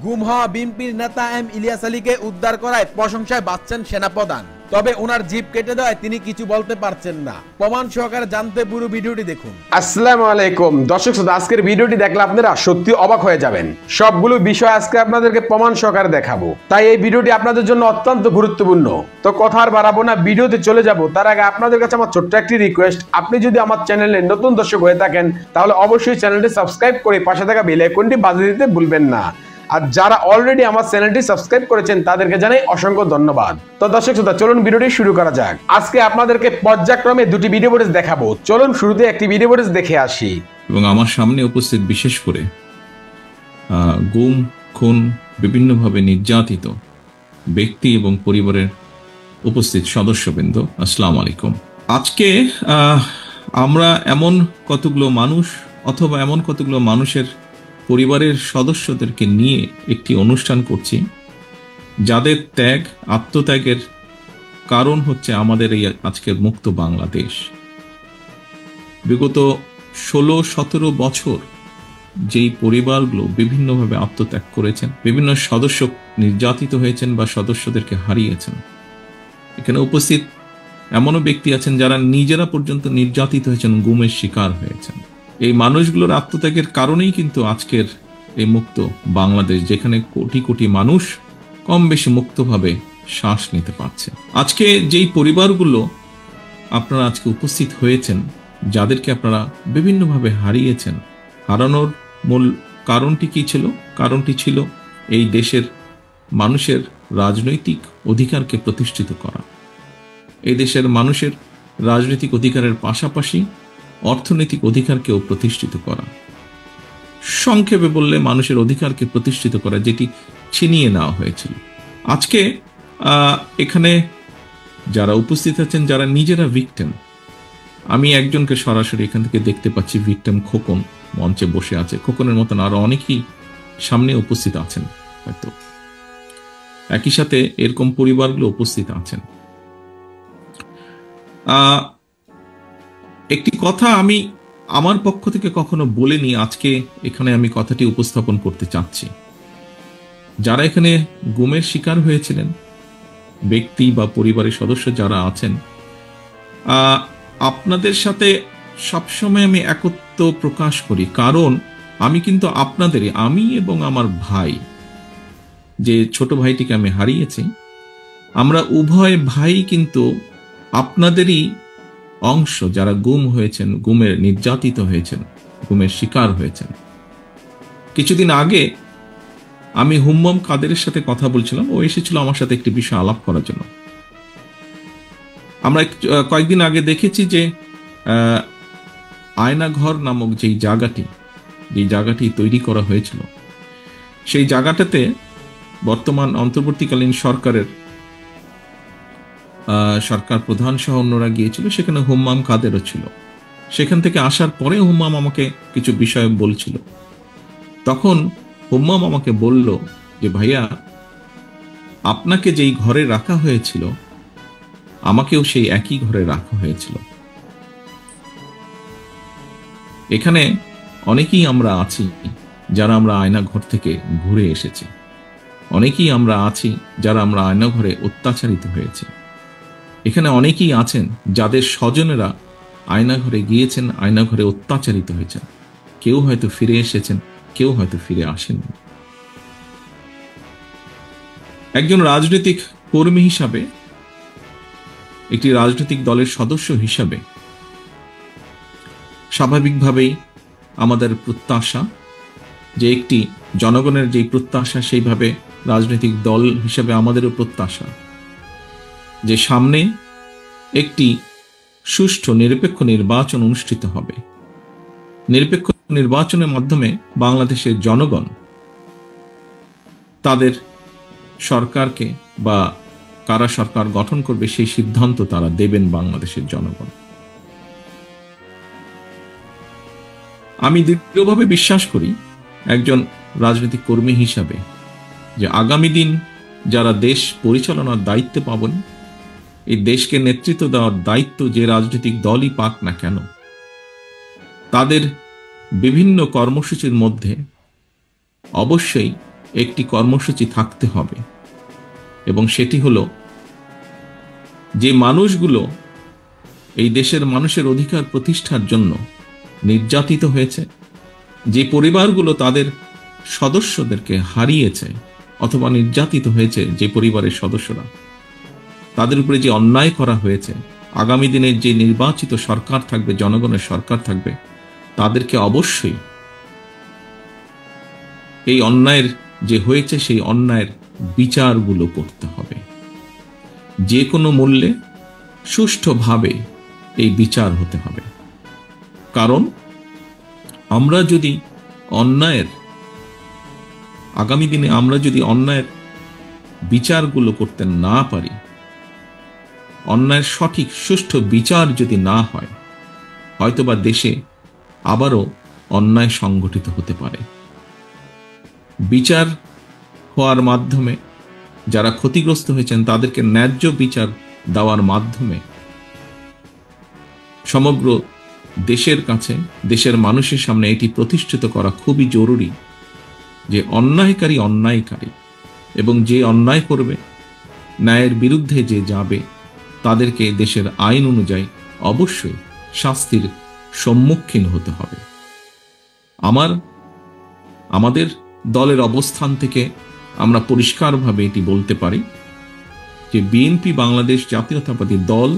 গুম হওয়া বিএনপির নেতা এম ইলিয়াস আলীকে উদ্ধার করায় প্রশংসায় বাঁচছেন সেনাপ্রধান। তবে ওনার জিপ কেটে দেওয়ায় তিনি কিছু বলতে পারছেন না। প্রমাণ সহকারে জানতে পুরো ভিডিওটি দেখুন। আসসালামু আলাইকুম দর্শক শ্রোতা, আজকের ভিডিওটি দেখলে আপনারা সত্যি অবাক হয়ে যাবেন। সবগুলো বিষয় আজকে আপনাদেরকে প্রমাণ সহকারে দেখাবো, তাই এই ভিডিওটি আপনাদের জন্য অত্যন্ত গুরুত্বপূর্ণ। তো কথা আর বাড়াবো না, ভিডিওতে চলে যাব। তার আগে আপনাদের কাছে আমার ছোট্ট একটি রিকোয়েস্ট, আপনি যদি আমার চ্যানেলে নতুন দর্শক হয়ে থাকেন তাহলে অবশ্যই চ্যানেলটি সাবস্ক্রাইব করে পাশে থাকা বেল আইকনটি বাজিয়ে দিতে ভুলবেন না। আর যারা অলরেডি আমার চ্যানেলটি সাবস্ক্রাইব করেছেন তাদেরকে জানাই অসংখ্য ধন্যবাদ। তো দর্শক শ্রোতা, চলুন ভিডিওটি শুরু করা যাক। আজকে আপনাদেরকে পর্যায়ক্রমে দুটি ভিডিও ফুটেজ দেখাবো। চলুন শুরুতে একটি ভিডিও ফুটেজ দেখে আসি। এবং আমার সামনে উপস্থিত বিশেষ করে গুম, খুন, বিভিন্নভাবে নির্যাতিত ব্যক্তি এবং পরিবারের উপস্থিত সদস্যবৃন্দ, আসসালামু আলাইকুম। আজকে আমরা এমন কতগুলো মানুষ অথবা এমন কতগুলো মানুষের পরিবারের সদস্যদেরকে নিয়ে একটি অনুষ্ঠান করছি, যাদের ত্যাগ, আত্মত্যাগের কারণ হচ্ছে আমাদের এই আজকের মুক্ত বাংলাদেশ। বিগত 16-17 বছর যেই পরিবারগুলো বিভিন্নভাবে আত্মত্যাগ করেছেন, বিভিন্ন সদস্য নির্যাতিত হয়েছেন বা সদস্যদেরকে হারিয়েছেন। এখানে উপস্থিত এমনও ব্যক্তি আছেন যারা নিজেরা পর্যন্ত নির্যাতিত হয়েছেন, গুমের শিকার হয়েছেন। এই মানুষগুলোর আত্মত্যাগের কারণেই কিন্তু আজকের এই মুক্ত বাংলাদেশ, যেখানে কোটি কোটি মানুষ কম বেশি মুক্তভাবে শ্বাস নিতে পারছে। আজকে যেই পরিবারগুলো আপনারা আজকে উপস্থিত হয়েছেন, যাদেরকে আপনারা বিভিন্নভাবে হারিয়েছেন, হারানোর মূল কারণটি কি ছিল? কারণটি ছিল এই দেশের মানুষের রাজনৈতিক অধিকারকে প্রতিষ্ঠিত করা। এই দেশের মানুষের রাজনৈতিক অধিকারের পাশাপাশি অর্থনৈতিক অধিকারকেও প্রতিষ্ঠিত করা। সংক্ষেপে বললে মানুষের অধিকারকে প্রতিষ্ঠিত করা, যেটি ছিনিয়ে নেওয়া হয়েছিল। আজকে এখানে যারা উপস্থিত আছেন, যারা নিজেরা ভিকটিম, আমি একজনকে সরাসরি এখান থেকে দেখতে পাচ্ছি, ভিকটিম খোকন মঞ্চে বসে আছে। খোকনের মতন আরো অনেকেই সামনে উপস্থিত আছেন, হয়তো একই সাথে এরকম পরিবারগুলো উপস্থিত আছেন। একটি কথা আমি আমার পক্ষ থেকে কখনো বলিনি, আজকে এখানে আমি কথাটি উপস্থাপন করতে চাচ্ছি। যারা এখানে গুমের শিকার হয়েছিলেন, ব্যক্তি বা পরিবারের সদস্য যারা আছেন, আপনাদের সাথে সবসময় আমি একত্ব প্রকাশ করি, কারণ আমি কিন্তু আপনাদেরই, আমি এবং আমার ভাই, যে ছোট ভাইটিকে আমি হারিয়েছি, আমরা উভয় ভাই কিন্তু আপনাদেরই অংশ, যারা গুম হয়েছেন, গুমের নির্যাতিত হয়েছেন, গুমের শিকার হয়েছেন। কিছুদিন আগে আমি হুম্মম কাদেরের সাথে কথা বলছিলাম, ও এসেছিল আমার সাথে একটি বিষয় আলাপ করার জন্য। আমরা কয়েকদিন আগে দেখেছি যে আয়নাঘর নামক যেই জায়গাটি তৈরি করা হয়েছিল, সেই জায়গাটাতে বর্তমান অন্তর্বর্তীকালীন সরকার প্রধান সহ অন্যরা গিয়েছিল। সেখানে হুম্মাম কাদেরও ছিল। সেখান থেকে আসার পরে হুম্মাম আমাকে কিছু বিষয় বলছিল। তখন হুম্মাম আমাকে বলল যে, ভাইয়া, আপনাকে যেই ঘরে রাখা হয়েছিল আমাকেও সেই একই ঘরে রাখা হয়েছিল। এখানে অনেকেই আমরা আছি যারা আমরা আয়না ঘর থেকে ঘুরে এসেছি। অনেকেই আমরা আছি যারা আমরা আয়না ঘরে অত্যাচারিত হয়েছে। এখানে অনেকেই আছেন যাদের স্বজনেরা আয়না ঘরে গিয়েছেন, আয়না ঘরে অত্যাচারিত হয়েছেন। কেউ হয়তো ফিরে এসেছেন, কেউ হয়তো ফিরে আসেননি। একজন রাজনৈতিক কর্মী হিসাবে, একটি রাজনৈতিক দলের সদস্য হিসাবে স্বাভাবিকভাবেই আমাদের প্রত্যাশা যে, একটি জনগণের যেই প্রত্যাশা, সেইভাবে রাজনৈতিক দল হিসাবে আমাদেরও প্রত্যাশা যে সামনে একটি সুষ্ঠু নিরপেক্ষ নির্বাচন অনুষ্ঠিত হবে। নিরপেক্ষ নির্বাচনের মাধ্যমে বাংলাদেশের জনগণ তাদের সরকারকে বা কারা সরকার গঠন করবে সেই সিদ্ধান্ত তারা দেবেন বাংলাদেশের জনগণ। আমি দৃঢ়ভাবে বিশ্বাস করি একজন রাজনৈতিক কর্মী হিসাবে যে আগামী দিন যারা দেশ পরিচালনার দায়িত্বে পাবেন, এই দেশকে নেতৃত্ব দেওয়ার দায়িত্ব যে রাজনৈতিক দলই পাক না কেন, তাদের বিভিন্ন কর্মসূচির মধ্যে অবশ্যই একটি কর্মসূচি থাকতে হবে, এবং সেটি হলো যে মানুষগুলো এই দেশের মানুষের অধিকার প্রতিষ্ঠার জন্য নির্যাতিত হয়েছে, যে পরিবারগুলো তাদের সদস্যদেরকে হারিয়েছে অথবা নির্যাতিত হয়েছে, যে পরিবারের সদস্যরা, তাদের উপরে যে অন্যায় করা হয়েছে, আগামী দিনের যে নির্বাচিত সরকার থাকবে, জনগণের সরকার থাকবে, তাদেরকে অবশ্যই এই অন্যায়ের যে হয়েছে সেই অন্যায়ের বিচারগুলো করতে হবে। যে কোনো মূল্যে সুষ্ঠুভাবে এই বিচার হতে হবে। কারণ আমরা যদি আগামী দিনে আমরা যদি অন্যায়ের বিচারগুলো করতে না পারি, অন্যায়ের সঠিক সুষ্ঠু বিচার যদি না হয়, হয়তোবা দেশে আবারও অন্যায় সংগঠিত হতে পারে। বিচার হওয়ার মাধ্যমে যারা ক্ষতিগ্রস্ত হয়েছেন তাদেরকে ন্যায্য বিচার দেওয়ার মাধ্যমে সমগ্র দেশের কাছে, দেশের মানুষের সামনে এটি প্রতিষ্ঠিত করা খুবই জরুরি যে অন্যায়কারী অন্যায়কারী, এবং যে অন্যায় করবে, ন্যায়ের বিরুদ্ধে যে যাবে, তাদেরকে দেশের আইন অনুযায়ী অবশ্যই শাস্তির সম্মুখীন হতে হবে। আমাদের দলের অবস্থান থেকে আমরা পরিষ্কারভাবে এটি বলতে পারি যে বিএনপি বাংলাদেশ জাতীয়তাবাদী দল,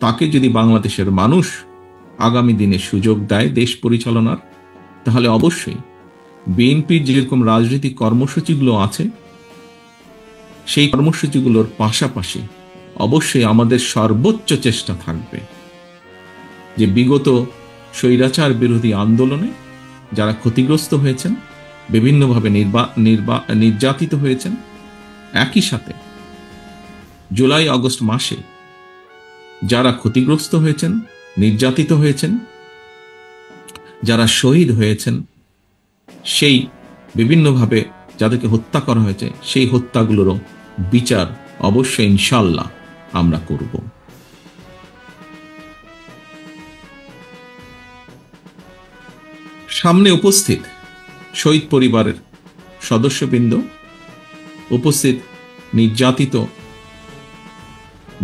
তাকে যদি বাংলাদেশের মানুষ আগামী দিনে সুযোগ দেয় দেশ পরিচালনার, তাহলে অবশ্যই বিএনপির যেরকম রাজনৈতিক কর্মসূচিগুলো আছে সেই কর্মসূচিগুলোর পাশাপাশি অবশ্যই আমাদের সর্বোচ্চ চেষ্টা থাকবে যে বিগত স্বৈরাচার বিরোধী আন্দোলনে যারা ক্ষতিগ্রস্ত হয়েছেন, বিভিন্নভাবে নির্যাতিত হয়েছেন, একই সাথে জুলাই আগস্ট মাসে যারা ক্ষতিগ্রস্ত হয়েছেন, নির্যাতিত হয়েছেন, যারা শহীদ হয়েছেন, সেই বিভিন্নভাবে যাদেরকে হত্যা করা হয়েছে, সেই হত্যাগুলোরও বিচার অবশ্যই ইনশাআল্লাহ আমরা করব। সামনে উপস্থিত শহীদ পরিবারের সদস্যবৃন্দ, উপস্থিত নির্যাতিত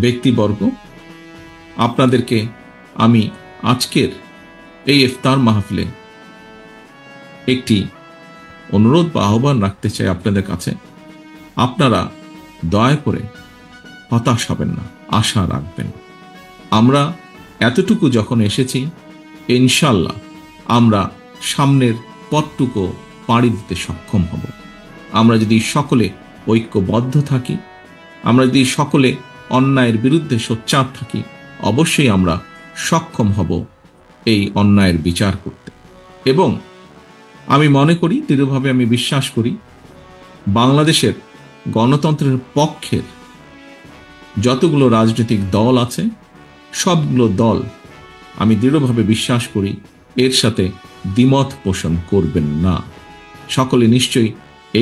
ব্যক্তিবর্গ, আপনাদেরকে আমি আজকের এই ইফতার মাহফিলে একটি অনুরোধ বা আহ্বান রাখতে চাই আপনাদের কাছে। আপনারা দয়া করে হতাশ হবেন না, আশা রাখবেন। আমরা এতটুকু যখন এসেছি, ইনশাআল্লাহ আমরা সামনের পথটুকু পাড়ি দিতে সক্ষম হব। আমরা যদি সকলে ঐক্যবদ্ধ থাকি, আমরা যদি সকলে অন্যায়ের বিরুদ্ধে সোচ্চার থাকি, অবশ্যই আমরা সক্ষম হব এই অন্যায়ের বিচার করতে। এবং আমি মনে করি, দৃঢ়ভাবে আমি বিশ্বাস করি, বাংলাদেশের গণতন্ত্রের পক্ষের যতগুলো রাজনৈতিক দল আছে, সবগুলো দল আমি দৃঢ়ভাবে বিশ্বাস করি এর সাথে দ্বিমত পোষণ করবেন না। সকলে নিশ্চয়ই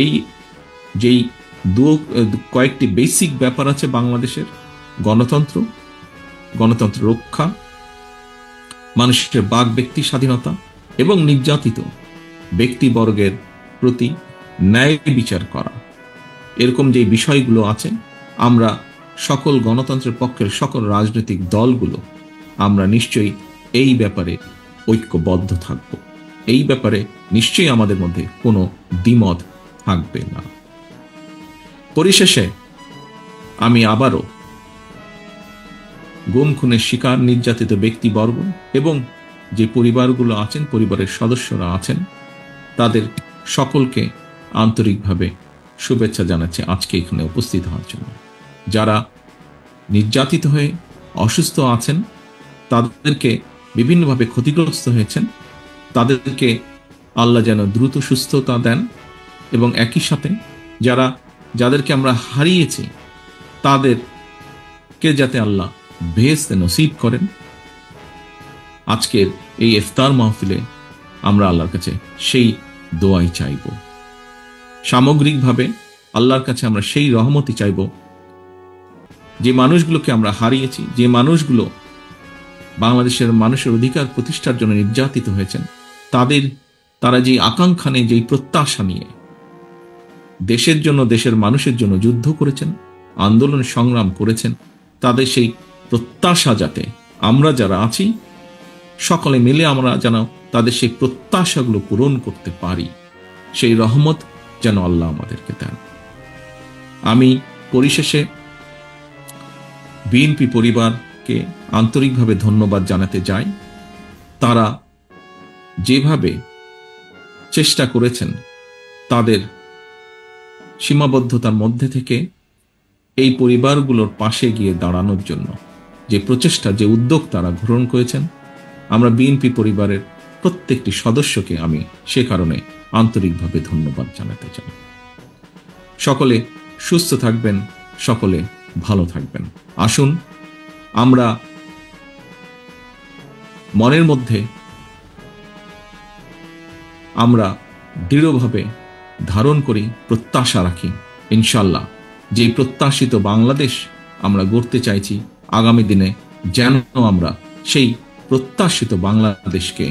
এই যেই কয়েকটি বেসিক ব্যাপার আছে বাংলাদেশের, গণতন্ত্র রক্ষা, মানুষের বাক ব্যক্তি স্বাধীনতা এবং নির্যাতিত ব্যক্তিবর্গের প্রতি ন্যায় বিচার করা, এরকম যে বিষয়গুলো আছে, আমরা সকল গণতন্ত্রের পক্ষের সকল রাজনৈতিক দলগুলো আমরা নিশ্চয়ই এই ব্যাপারে ঐক্যবদ্ধ থাকব। এই ব্যাপারে নিশ্চয়ই আমাদের মধ্যে কোনো দ্বিমত থাকবে না। পরিশেষে আমি আবারও গুম খুনের শিকার নির্যাতিত ব্যক্তিবর্গ এবং যে পরিবারগুলো আছেন, পরিবারের সদস্যরা আছেন, তাদের সকলকে আন্তরিকভাবে শুভেচ্ছা জানাচ্ছি আজকে এখানে উপস্থিত হওয়ার জন্য। যারা নির্যাতিত হয়ে অসুস্থ আছেন, তাদেরকে বিভিন্নভাবে ক্ষতিগ্রস্ত হয়েছেন, তাদেরকে আল্লাহ যেন দ্রুত সুস্থতা দেন, এবং একই সাথে যাদেরকে আমরা হারিয়েছি তাদেরকে যাতে আল্লাহ বেহেশতে নসিব করেন। আজকের এই ইফতার মাহফিলে আমরা আল্লাহর কাছে সেই দোয়াই চাইব। সামগ্রিকভাবে আল্লাহর কাছে আমরা সেই রহমতই চাইব যে মানুষগুলোকে আমরা হারিয়েছি, যে মানুষগুলো বাংলাদেশের মানুষের অধিকার প্রতিষ্ঠার জন্য নির্যাতিত হয়েছেন, তারা যে আকাঙ্ক্ষা নিয়ে, যেই প্রত্যাশা নিয়ে দেশের জন্য, দেশের মানুষের জন্য যুদ্ধ করেছেন, আন্দোলন সংগ্রাম করেছেন, তাদের সেই প্রত্যাশা যাতে আমরা যারা আছি সকলে মিলে আমরা যেন তাদের সেই প্রত্যাশাগুলো পূরণ করতে পারি, সেই রহমত যেন আল্লাহ আমাদেরকে দেন। আমি পরিশেষে বিএনপি পরিবারকে আন্তরিকভাবে ধন্যবাদ জানাতে চাই। তারা যেভাবে চেষ্টা করেছেন তাদের সীমাবদ্ধতার মধ্যে থেকে এই পরিবারগুলোর পাশে গিয়ে দাঁড়ানোর জন্য যে প্রচেষ্টা, যে উদ্যোগ তারা গ্রহণ করেছেন, আমরা বিএনপি পরিবারের প্রত্যেকটি সদস্যকে আমি সে কারণে আন্তরিকভাবে ধন্যবাদ জানাতে চাই। সকলে সুস্থ থাকবেন, সকলে ভালো থাকবেন। আসুন আমরা মনের মধ্যে আমরা দৃঢ়ভাবে ধারণ করি, প্রত্যাশা রাখি, ইনশাল্লাহ যে প্রত্যাশিত বাংলাদেশ আমরা গড়তে চাইছি আগামী দিনে যেন আমরা সেই প্রত্যাশিত বাংলাদেশকে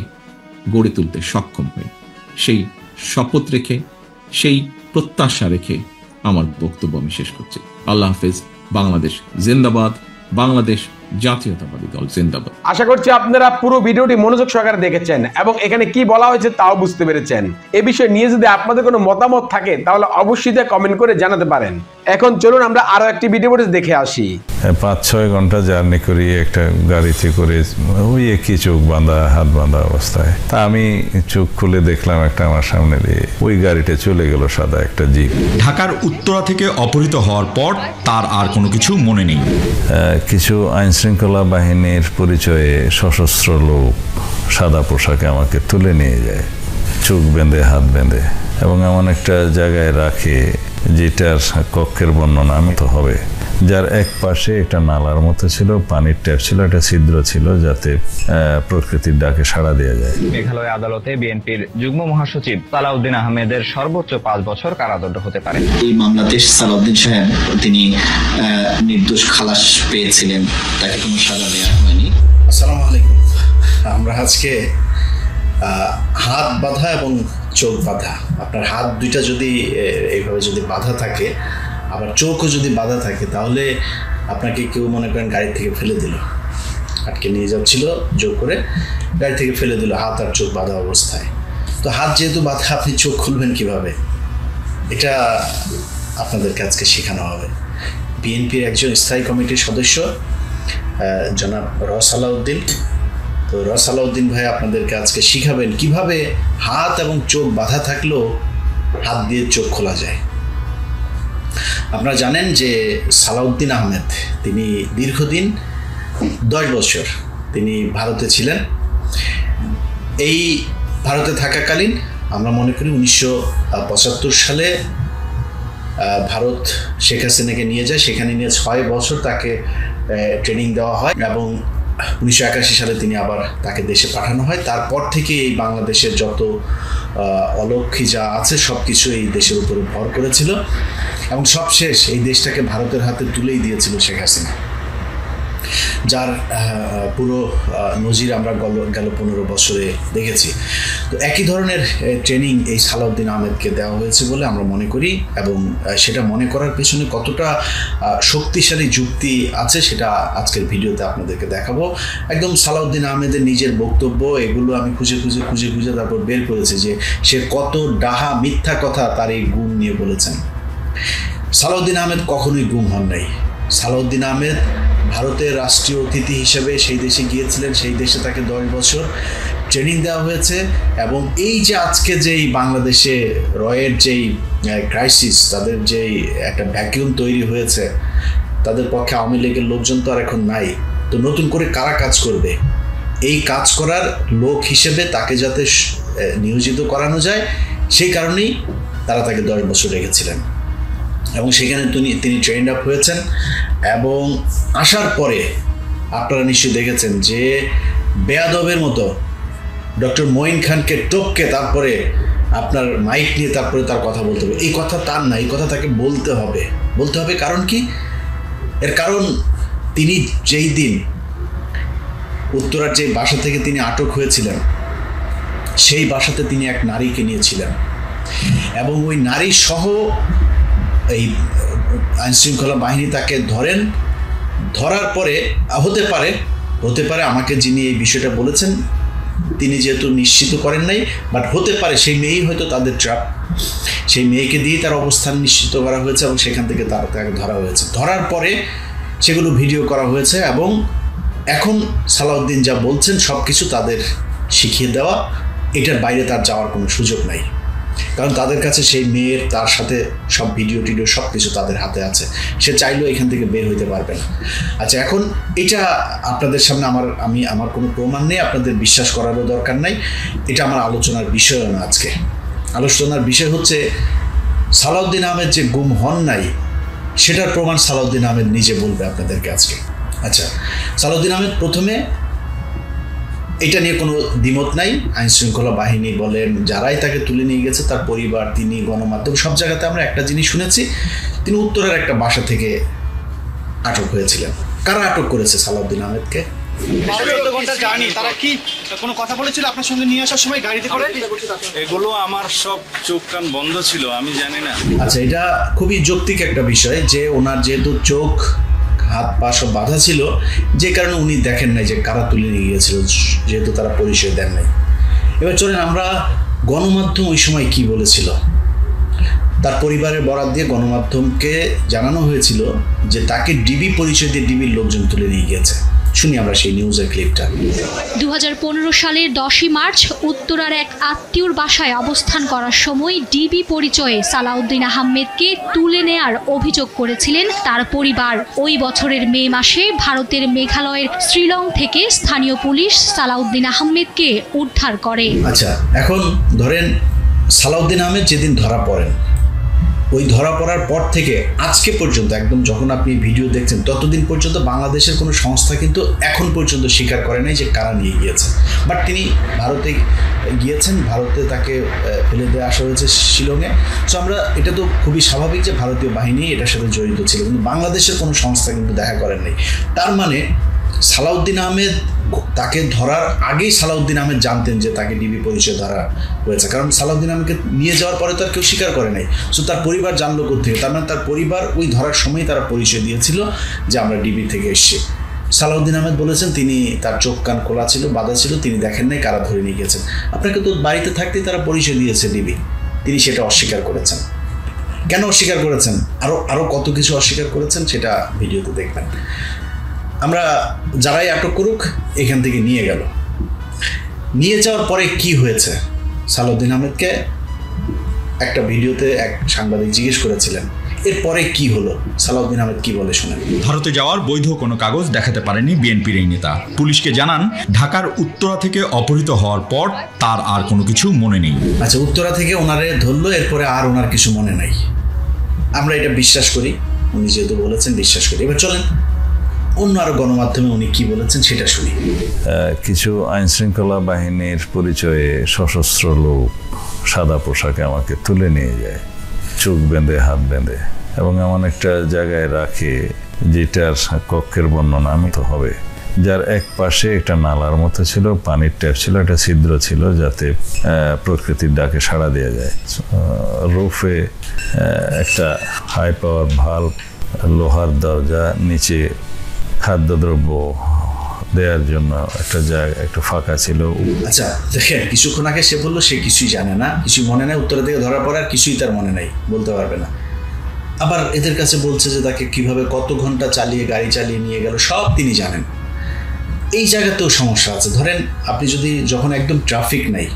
গড়ে তুলতে সক্ষম হই। সেই শপথ রেখে, সেই প্রত্যাশা রেখে আমার বক্তব্য আমি শেষ করছি। আল্লাহ হাফেজ। বাংলাদেশ জিন্দাবাদ, বাংলাদেশ জাতীয়তাবাদী দল জিন্দাবাদ। আশা করছি আপনারা পুরো ভিডিওটি মনোযোগ সহকারে দেখেছেন এবং এখানে কি বলা হয়েছে তাও বুঝতে পেরেছেন। এ বিষয়ে নিয়ে যদি আপনাদের কোনো মতামত থাকে তাহলে অবশ্যই তা কমেন্ট করে জানাতে পারেন। এখন চলুন আমরা আরো একটি ভিডিও দেখে আসি। 5-6 ঘন্টা জার্নি করি একটা গাড়িতে করে, ওই একই চোখ বাঁধা, হাত বাঁধা অবস্থায়। তা আমি চোখ খুলে দেখলাম একটা আমার সামনে দিয়ে ওই গাড়িটা চলে গেল, সাদা একটা জিপ। ঢাকার উত্তরা থেকে অপহৃত হওয়ার পর তার আর কোনো কিছু মনে নেই। কিছু আইন শৃঙ্খলা বাহিনীর পরিচয়ে সশস্ত্র লোক সাদা পোশাকে আমাকে তুলে নিয়ে যায়, চোখ বেঁধে, হাত বেঁধে, এবং এমন একটা জায়গায় রাখে যেটার কক্ষের বর্ণনা আমি তো হবে, যার এক পাশে একটা নালার মতো ছিল, পানির ট্যাপ ছিল, একটা ছিদ্র ছিল যাতে প্রকৃতির ডাকে সাড়া দেওয়া যায়। মেঘালয় আদালতে বিএনপির যুগ্ম মহাসচিব সালাউদ্দিন আহমেদের সর্বোচ্চ 5 বছর কারাদণ্ড হতে পারে। এই মামলাতে সালাউদ্দিন সাহেব তিনি নির্দোষ খালাস পেয়েছিলেন, তাকে কোনো সাজা দেওয়া হয়নি। আসসালামু আলাইকুম। আমরা আজকে হাত বাঁধা এবং চোখ বাঁধা, আপনার হাত দুইটা যদি এইভাবে যদি বাঁধা থাকে, আবার চোখও যদি বাঁধা থাকে, তাহলে আপনাকে কেউ মনে করেন গাড়ি থেকে ফেলে দিল, আটকে নিয়ে যাচ্ছিল জোর করে, গাড়ি থেকে ফেলে দিল হাত আর চোখ বাঁধা অবস্থায়। তো হাত যেহেতু বাঁধা, আপনি চোখ খুলবেন কিভাবে, এটা আপনাদেরকে আজকে শেখানো হবে। বিএনপির একজন স্থায়ী কমিটির সদস্য জনাব সালাউদ্দিন, তো সালাউদ্দিন ভাই আপনাদেরকে আজকে শিখাবেন কিভাবে হাত এবং চোখ বাঁধা থাকলেও হাত দিয়ে চোখ খোলা যায়। আপনারা জানেন যে সালাউদ্দিন আহমেদ তিনি দীর্ঘদিন 10 বছর তিনি ভারতে ছিলেন। এই ভারতে থাকাকালীন আমরা মনে করি 1975 সালে ভারত শেখ হাসিনাকে নিয়ে যায়, সেখানে নিয়ে 6 বছর তাকে ট্রেনিং দেওয়া হয় এবং 1981 সালে তিনি আবার তাকে দেশে পাঠানো হয়। তারপর থেকে এই বাংলাদেশের যত অলক্ষী যা আছে সব কিছু এই দেশের উপরে ভর করেছিল এবং সবশেষ এই দেশটাকে ভারতের হাতে তুলেই দিয়েছিল শেখ হাসিনা, যার পুরো নজির আমরা গেল 15 বছরে দেখেছি। তো একই ধরনের ট্রেনিং এই সালাউদ্দিন আহমেদকে দেওয়া হয়েছে বলে আমরা মনে করি, এবং সেটা মনে করার পেছনে কতটা শক্তিশালী যুক্তি আছে সেটা আজকের ভিডিওতে আপনাদেরকে দেখাবো। একদম সালাউদ্দিন আহমেদের নিজের বক্তব্য, এগুলো আমি খুঁজে তারপর বের করেছি যে সে কত ডাহা মিথ্যা কথা তার এই গুম নিয়ে বলেছেন। সালাউদ্দিন আহমেদ কখনোই গুম হন নাই। সালাউদ্দিন আহমেদ ভারতের রাষ্ট্রীয় অতিথি হিসেবে সেই দেশে গিয়েছিলেন, সেই দেশে তাকে 10 বছর ট্রেনিং দেওয়া হয়েছে, এবং এই যে আজকে যেই বাংলাদেশে রয়ের যেই ক্রাইসিস, তাদের যেই একটা ভ্যাকিউম তৈরি হয়েছে, তাদের পক্ষে আওয়ামী লীগের লোকজন তো আর এখন নাই, তো নতুন করে কারা কাজ করবে, এই কাজ করার লোক হিসেবে তাকে যাতে নিয়োজিত করানো যায় সেই কারণেই তারা তাকে 10 বছর রেখেছিলেন এবং সেখানে তিনি ট্রেন্ড আপ হয়েছেন। এবং আসার পরে আপনারা নিশ্চয়ই দেখেছেন যে বেয়াদবের মতো ডক্টর মঈন খানকে টপকে তারপরে আপনার মাইক নিয়ে তারপরে তার কথা বলতে হবে। এই কথা তার না, এই কথা তাকে বলতে হবে। কারণ কি? এর কারণ তিনি যেই দিন উত্তরার যে বাসা থেকে তিনি আটক হয়েছিলেন সেই বাসাতে তিনি এক নারীকে নিয়েছিলেন। এবং ওই নারী সহ এই আইনশৃঙ্খলা বাহিনী তাকে ধরার পরে হতে পারে আমাকে যিনি এই বিষয়টা বলেছেন তিনি যেহেতু নিশ্চিত করেন নাই, বাট হতে পারে সেই মেয়েই হয়তো তাদের ট্র্যাপ, সেই মেয়েকে দিয়ে তার অবস্থান নিশ্চিত করা হয়েছে এবং সেখান থেকে তাকে ধরা হয়েছে। ধরার পরে সেগুলো ভিডিও করা হয়েছে এবং এখন সালাউদ্দিন যা বলছেন সব কিছু তাদের শিখিয়ে দেওয়া, এটার বাইরে তার যাওয়ার কোনো সুযোগ নাই, কারণ তাদের কাছে সেই মেয়ের তার সাথে সব ভিডিও টিডিও সব কিছু তাদের হাতে আছে, সে চাইলেও এখান থেকে বের হইতে পারবে না। আচ্ছা, এখন এটা আপনাদের সামনে আমার কোনো প্রমাণ নেই, আপনাদের বিশ্বাস করারও দরকার নাই, এটা আমার আলোচনার বিষয় না। আজকে আলোচনার বিষয় হচ্ছে সালাউদ্দিন আহমেদ যে গুম হন নাই সেটার প্রমাণ সালাউদ্দিন আহমেদ নিজে বলবে আপনাদেরকে আজকে। আচ্ছা, সালাউদ্দিন আহমেদ প্রথমে এটা নিয়ে কোনো দ্বিমত নাই, আইনশৃঙ্খলা বাহিনী বলেন যারাই তাকে তুলে নিয়ে গেছে, তার পরিবার, তিনি, গণমাধ্যম, সব জায়গাতে আমরা একটা জিনিস শুনেছি, তিনি উত্তরের একটা বাসা থেকে আটক হয়েছিলেন। কারা আটক করেছে সালাউদ্দিন আহমেদকে? তারা কি কোনো কথা বলেছিল আপনার সঙ্গে নিয়ে আসার সময় গাড়িতে করে? এগুলো আমার সব চোখ কান বন্ধ ছিল, আমি জানি না। আচ্ছা, এটা খুবই যৌক্তিক একটা বিষয় যে ওনার যেহেতু চোখ হাত পা সব বাধা ছিল, যে কারণে উনি দেখেন নাই যে কারা তুলে নিয়ে গিয়েছিল, যেহেতু তারা পরিচয় দেন নাই। এবার চলেন আমরা গণমাধ্যম ওই সময় কি বলেছিল। তার পরিবারের বরাত দিয়ে গণমাধ্যমকে জানানো হয়েছিল যে তাকে ডিবি পরিচয় দিয়ে ডিবির লোকজন তুলে নিয়ে গিয়েছে। শুনি আমরা সেই নিউজের ক্লিপটা। 2015 সালের 10ই মার্চ উত্তরার এক আত্মীয়র বাসায় অবস্থান করার সময় ডিবি পরিচয়ে সালাউদ্দিন আহমেদকে তুলে নেয়ার অভিযোগ করেছিলেন তার পরিবার। ওই বছরের মে মাসে ভারতের মেঘালয়ের শ্রীলং থেকে স্থানীয় পুলিশ সালাউদ্দিন আহমেদকে উদ্ধার করে। আচ্ছা, এখন ধরেন সালাউদ্দিন আহমেদ যেদিন ধরা পড়েন, ওই ধরা পড়ার পর থেকে আজকে পর্যন্ত, একদম যখন আপনি ভিডিও দেখছেন ততদিন পর্যন্ত বাংলাদেশের কোনো সংস্থা কিন্তু এখন পর্যন্ত স্বীকার করে নাই যে কারা নিয়ে গিয়েছে। বাট তিনি ভারতে গিয়েছেন, ভারতে তাকে ফেলে দিয়ে আসা হয়েছে শিলংয়ে। সো আমরা, এটা তো খুবই স্বাভাবিক যে ভারতীয় বাহিনী এটার সাথে জড়িত ছিল, কিন্তু বাংলাদেশের কোনো সংস্থা কিন্তু দেখা করেন নাই। তার মানে সালাউদ্দিন আহমেদ তাকে ধরার আগেই সালাউদ্দিন আহমেদ জানতেন যে তাকে ডিবি পরিচয় ধরা হয়েছে, কারণ সালাউদ্দিন আহমেদকে নিয়ে যাওয়ার পরে তো আর কেউ স্বীকার করে নাই। সো তার পরিবার জানলো কোথেকে? তার মানে তার পরিবার ওই ধরার সময় তারা পরিচয় দিয়েছিল যে আমরা ডিবি থেকে এসেছি। সালাউদ্দিন আহমেদ বলেছেন তিনি, তার চোখ কান খোলা ছিল, বাধা ছিল, তিনি দেখেন নাই কারা ধরে নিয়ে গেছেন। আপনাকে তো বাড়িতে থাকতেই তারা পরিচয় দিয়েছে ডিবি, তিনি সেটা অস্বীকার করেছেন। কেন অস্বীকার করেছেন? আরও কত কিছু অস্বীকার করেছেন, সেটা ভিডিওতে দেখবেন। আমরা যারাই আটক করুক এখান থেকে নিয়ে গেল, নিয়ে যাওয়ার পরে কি হয়েছে সালাউদ্দিন আহমেদকে একটা ভিডিওতে এক সাংবাদিক জিজ্ঞেস করেছিলেন, এরপরে কি হলো, সালাউদ্দিন আহমেদ কি বলে শোনেন। ভারতে যাওয়ার বৈধ কোনো কাগজ দেখাতে পারেনি বিএনপির এই নেতা। পুলিশকে জানান ঢাকার উত্তরা থেকে অপহৃত হওয়ার পর তার আর কোনো কিছু মনে নেই। আচ্ছা, উত্তরা থেকে ওনারে ধরলো, এরপরে আর ওনার কিছু মনে নাই। আমরা এটা বিশ্বাস করি, উনি যেহেতু বলেছেন বিশ্বাস করি। এবার চলেন অন্য আরো গণমাধ্যমে উনি কি বলেছেন সেটা শুনি। কিছু আইনশৃঙ্খলা বাহিনীর পরিচয়ে সশস্ত্র লোক সাদা পোশাকে আমাকে তুলে নিয়ে যায়, চোখ বেঁধে হাত বেঁধে, এবং এমন একটা জায়গায় রাখে যেটার কক্ষের বর্ণনা আমি তো হবে, যার এক পাশে একটা নালার মতো ছিল, পানির ট্যাপ ছিল, একটা ছিদ্র ছিল যাতে প্রকৃতির ডাকে সাড়া দেওয়া যায়। রুফে একটা হাই পাওয়ার ভাল্ব, লোহার দরজা, নিচে খাদ্যদ্রব্য দেওয়ার জন্য একটা জায়গা, একটা ফাঁকা ছিল। আচ্ছা দেখেন, কিছুক্ষণ আগে সে বললো সে কিছুই জানে না, কিছুই মনে নাই, উত্তরা থেকে ধরার পর আর কিছুই তার মনে নাই, বলতে পারবে না। আবার এদের কাছে বলছে যে তাকে কিভাবে কত ঘন্টা চালিয়ে গাড়ি চালিয়ে নিয়ে গেল সব তিনি জানেন। এই জায়গাতেও সমস্যা আছে। ধরেন আপনি যদি, যখন একদম ট্রাফিক নাই,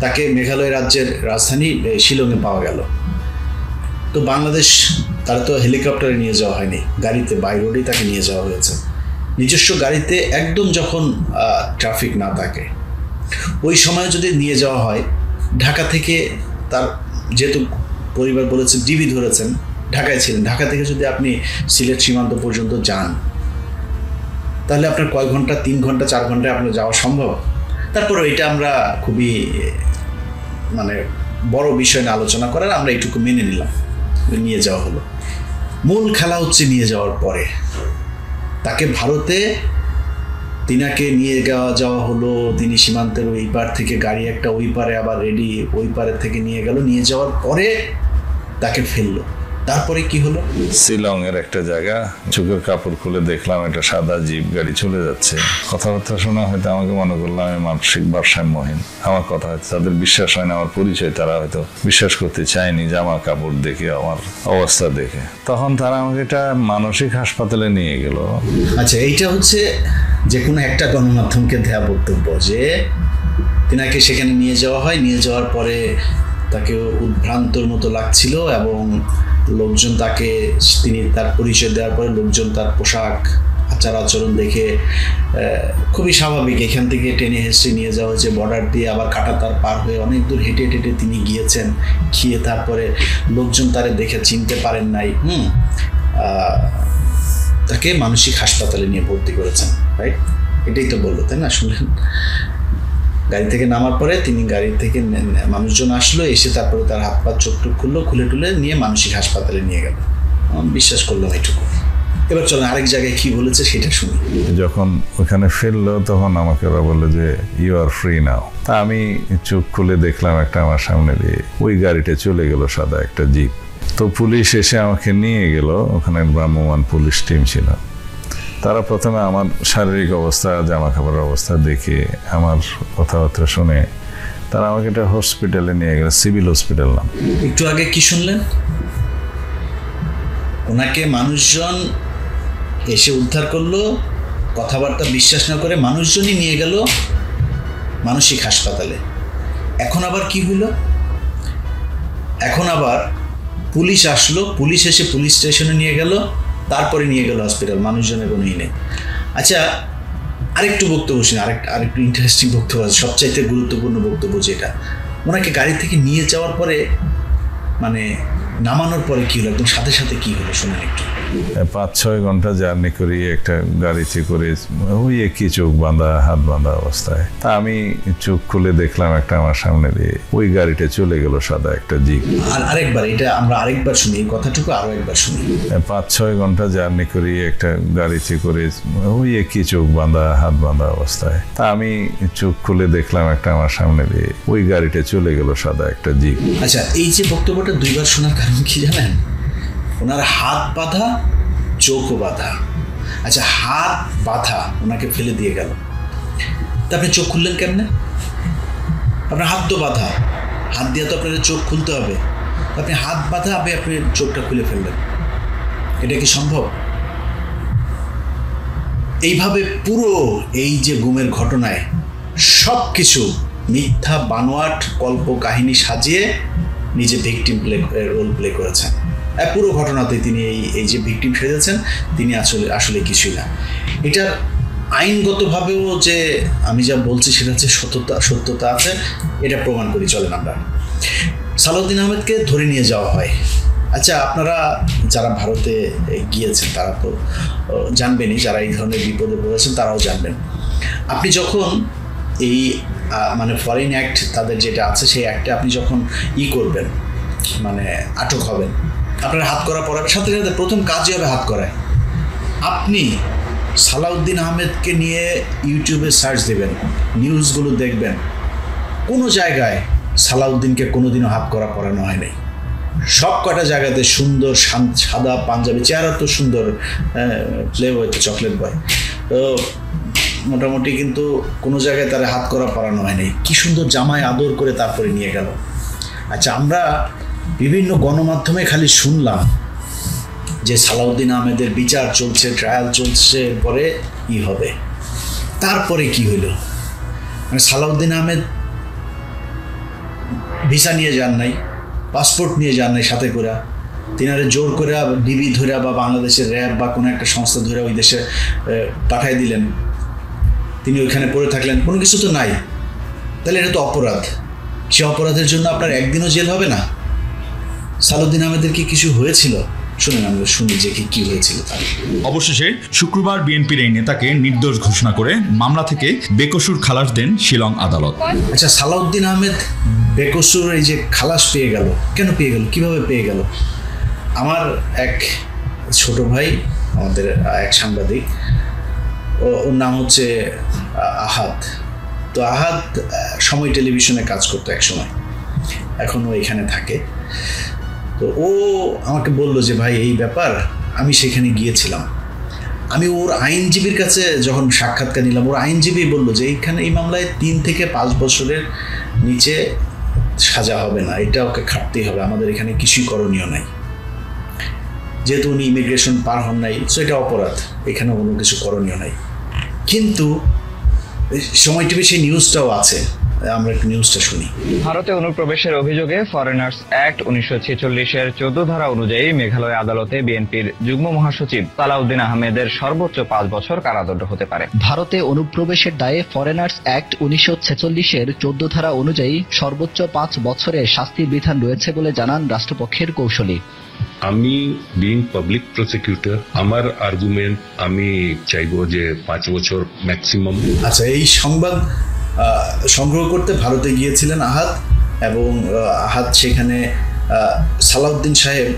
তাকে মেঘালয় রাজ্যের রাজধানী শিলংয়ে পাওয়া গেল, তো বাংলাদেশ তারা তো হেলিকপ্টারে নিয়ে যাওয়া হয়নি, গাড়িতে বাই রোডেই তাকে নিয়ে যাওয়া হয়েছে, নিজস্ব গাড়িতে, একদম যখন ট্রাফিক না থাকে ওই সময় যদি নিয়ে যাওয়া হয়, ঢাকা থেকে তার যেহেতু পরিবার বলেছে ডিবি ধরেছেন, ঢাকায় ছিলেন, ঢাকা থেকে যদি আপনি সিলেট সীমান্ত পর্যন্ত যান তাহলে আপনার কয় ঘন্টা, 3 ঘন্টা 4 ঘন্টায় আপনার যাওয়া সম্ভব। তারপরে এটা আমরা খুবই বড় বিষয় নিয়ে আলোচনা করার, আমরা এইটুকু মেনে নিলাম, নিয়ে যাওয়া হলো। মূল খেলা হচ্ছে নিয়ে যাওয়ার পরে তাকে ভারতে তিনাকে নিয়ে যাওয়া হলো, তিনি সীমান্তের ওই পার থেকে গাড়ি একটা ওই পারে আবার রেডি, ওই পারের থেকে নিয়ে গেল, নিয়ে যাওয়ার পরে তাকে ফেললো। তারপরে কি হলো? শিলং এর একটা জায়গা, চোখের কাপড় খুলে দেখলাম একটা সাদা জিপ গাড়ি চলে যাচ্ছে। কথাবার্তা শোনা হয়তো আমাকে মনে করলাম আমি মানসিক ভারসাম্যহীন, আমার কথা হয়তো তাদের বিশ্বাস হয় না, আমার পরিচয় তারা হয়তো বিশ্বাস করতে চায়নি জামা কাপড় দেখে, আমার অবস্থা দেখে। তখন তারা আমাকে একটা মানসিক হাসপাতালে নিয়ে গেল। আচ্ছা, এইটা হচ্ছে যে কোনো একটা গণমাধ্যমকে দেয়া বক্তব্য যে তিনাকে সেখানে নিয়ে যাওয়া হয়, নিয়ে যাওয়ার পরে তাকে উদ্ভ্রান্তর মতো লাগছিল এবং লোকজন তাকে, তিনি তার পরিচয় দেওয়ার পরে লোকজন তার পোশাক আচার আচরণ দেখে খুবই স্বাভাবিক এখান থেকে টেনে হেসে নিয়ে যাওয়া হয়েছে বর্ডার দিয়ে, আবার কাঁটাতার পার হয়ে অনেক দূর হেঁটে হেঁটে তিনি গিয়েছেন, গিয়ে তারপরে লোকজন তারে দেখে চিনতে পারেন নাই, তাকে মানসিক হাসপাতালে নিয়ে ভর্তি করেছেন, রাইট? এটাই তো বললো, তাই না? শুনলেন, গাড়ি থেকে নামার পরে তিনি গাড়ি থেকে মানুষজন আসলো, এসে তারপরে তার হাত পা চোখ টোক খুললো, খুলে টুলে নিয়ে মানসিক হাসপাতালে নিয়ে গেল। বিশ্বাস করলাম এইটুকু। এবার চলেন আরেক জায়গায় কি বলেছে সেটা শুনি। যখন ওখানে ফেললো তখন আমাকে ওরা বললো যে ইউ আর ফ্রি নাও। তা আমি চোখ খুলে দেখলাম একটা আমার সামনে দিয়ে ওই গাড়িটা চলে গেল, সাদা একটা জিপ। তো পুলিশ এসে আমাকে নিয়ে গেল, ওখানে ভ্রাম্যমাণ পুলিশ টিম ছিল। তারা প্রথমে আমার শারীরিক অবস্থা, জামা কাপড়ের অবস্থা দেখে, আমার কথাবার্তা শুনে তারা আমাকে একটা হসপিটালে নিয়ে গেল, সিভিল হসপিটাল নাম। একটু আগে কি শুনলেন? ওনাকে মানুষজন এসে উদ্ধার করলো, কথাবার্তা বিশ্বাস না করে মানুষজনই নিয়ে গেল মানসিক হাসপাতালে। এখন আবার কি হলো? এখন আবার পুলিশ আসলো, পুলিশ এসে পুলিশ স্টেশনে নিয়ে গেল, তারপরে নিয়ে গেল হসপিটাল, মানুষজনের কোনো নেই। আচ্ছা, আরেকটু বক্তব্য শুনে, আরেকটু ইন্টারেস্টিং বক্তব্য আছে, সবচাইতে গুরুত্বপূর্ণ বক্তব্য যেটা, ওনাকে গাড়ি থেকে নিয়ে যাওয়ার পরে মানে নামানোর পরে কি হলো, একদম সাথে সাথে কি হলো শোনেন একটু। 5-6 ঘন্টা জার্নি করি একটা গাড়িতে করে, ওই একই চোখ বাঁধা, হাত বাঁধা অবস্থায়। তা আমি চোখ খুলে দেখলাম একটা আমার সামনে দিয়ে ওই গাড়িটা চলে গেল, সাদা একটা জিপ। আর আরেকবার, এটা আমরা আরেকবার শুনি, এই কথাটুকু আরো একবার শুনি। 5-6 ঘন্টা জার্নি করি একটা গাড়িতে করে, ওই একই চোখ বাঁধা, হাত বাঁধা অবস্থায়। তা আমি চোখ খুলে দেখলাম একটা আমার সামনে দিয়ে ওই গাড়িটা চলে গেল, সাদা একটা জিপ। আচ্ছা, এই যে বক্তব্যটা দুইবার শোনার কারণ কি জানেন? ওনার হাত বাঁধা, চোখও বাঁধা। আচ্ছা, হাত বাঁধা, ওনাকে ফেলে দিয়ে গেল, তা আপনি চোখ খুললেন কেমনে? আপনার হাত তো বাঁধা, হাত দিয়ে তো আপনার চোখ খুলতে হবে, আপনি হাত বাঁধা, আপনি চোখটা খুলে ফেললেন, এটা কি সম্ভব? এইভাবে পুরো এই যে গুমের ঘটনায় সব কিছু মিথ্যা, বানোয়াট, কল্প কাহিনী সাজিয়ে নিজে ভিকটিম রোল প্লে করেছেন। পুরো ঘটনাতে তিনি এই যে ভিকটিম সেজেছেন, তিনি আসলে কিছুই না। এটার আইনগতভাবেও যে আমি যা বলছি সেটা হচ্ছে সত্যতা আছে, এটা প্রমাণ করি। চলেন আমরা সালাউদ্দিন আহমেদকে ধরে নিয়ে যাওয়া হয়। আচ্ছা, আপনারা যারা ভারতে গিয়েছেন তারা তো জানবেনই, যারা এই ধরনের বিপদে পড়েছেন তারাও জানবেন। আপনি যখন এই মানে ফরেন অ্যাক্ট তাদের যেটা আছে, সেই অ্যাক্টে আপনি যখন করবেন, মানে আটক হবেন, আপনার হাত করা পড়াবে, সাথে সাথে প্রথম কাজই হবে হাত করায়। আপনি সালাউদ্দিন আহমেদকে নিয়ে ইউটিউবে সার্চ দেবেন, নিউজগুলো দেখবেন, কোনো জায়গায় সালাউদ্দিনকে কোনোদিনও হাত করা পড়ানো হয় নাই। সব কটা জায়গাতে সুন্দর সাদা পাঞ্জাবি, চেহারা তো সুন্দর, প্লে বয় তো, চকলেট বয়, তো মোটামুটি, কিন্তু কোনো জায়গায় তারা হাত করা পড়ানো হয় নাই। কি সুন্দর জামায় আদর করে তারপরে নিয়ে গেল। আচ্ছা, আমরা বিভিন্ন গণমাধ্যমে খালি শুনলাম যে সালাউদ্দিন আহমেদের বিচার চলছে, ট্রায়াল চলছে, পরে কি হবে। তারপরে কি হইল? মানে সালাউদ্দিন আহমেদ ভিসা নিয়ে যান নাই, পাসপোর্ট নিয়ে যান নাই সাথে করে, তিনারে জোর করে ডিবি ধরে বা বাংলাদেশের র্যাব বা কোনো একটা সংস্থা ধরে ওই দেশে পাঠাই দিলেন, তিনি ওইখানে পড়ে থাকলেন, কোনো কিছু তো নাই। তাহলে এটা তো অপরাধ। সে অপরাধের জন্য আপনার একদিনও জেল হবে না। সালাউদ্দিন আহমেদের কি কিছু হয়েছিল? শুনেন, আমরা শুনি যে কি হয়েছিল তার। অবশেষে শুক্রবার বিএনপির এই নেতাকে নির্দোষ ঘোষণা করে মামলা থেকে বেকসুর খালাস দেন শিলং আদালত। আচ্ছা, সালাউদ্দিন আহমেদ বেকসুর এই যে খালাস পেয়ে গেল, কেন পেয়ে গেল, কিভাবে পেয়ে গেল? আমার এক ছোট ভাই, আমাদের এক সাংবাদিক, ওর নাম হচ্ছে আহাদ। তো আহাদ সময় টেলিভিশনে কাজ করতো এক সময়, এখনও এখানে থাকে। তো ও আমাকে বললো যে ভাই এই ব্যাপার, আমি সেখানে গিয়েছিলাম। আমি ওর আইনজীবীর কাছে যখন সাক্ষাৎকার নিলাম, ওর আইনজীবী বললো যে এইখানে এই মামলায় 3 থেকে 5 বছরের নিচে সাজা হবে না, এটা ওকে খাটতেই হবে, আমাদের এখানে কিছুই করণীয় নাই। যেহেতু উনি ইমিগ্রেশন পার হন নাই, সো এটা অপরাধ, এখানে কোনো কিছু করণীয় নাই। কিন্তু সময় টিভি সেই নিউজটাও আছে, আমরা একটু নিউজটা শুনি। ভারতে অনুপ্রবেশের অভিযোগে ফরেনার্স অ্যাক্ট 1946-এর 14 ধারা অনুযায়ী মেঘালয় আদালতে বিএনপির যুগ্ম মহাসচিব সালাউদ্দিন আহমেদের সর্বোচ্চ 5 বছর কারাদণ্ড হতে পারে। ভারতে অনুপ্রবেশের দায়ে ফরেনার্স অ্যাক্ট 1946-এর 14 ধারা অনুযায়ী সর্বোচ্চ 5 বছরের শাস্তির বিধান রয়েছে বলে জানান রাষ্ট্রপক্ষের কৌশলী। আমি বিং পাবলিক প্রসিকিউটর, আমার আর্গুমেন্ট আমি চাইবো যে 5 বছর ম্যাক্সিমাম। আচ্ছা, এই সংবাদ সংগ্রহ করতে ভারতে গিয়েছিলেন আহাদ, এবং আহাদ সেখানে সালাউদ্দিন সাহেব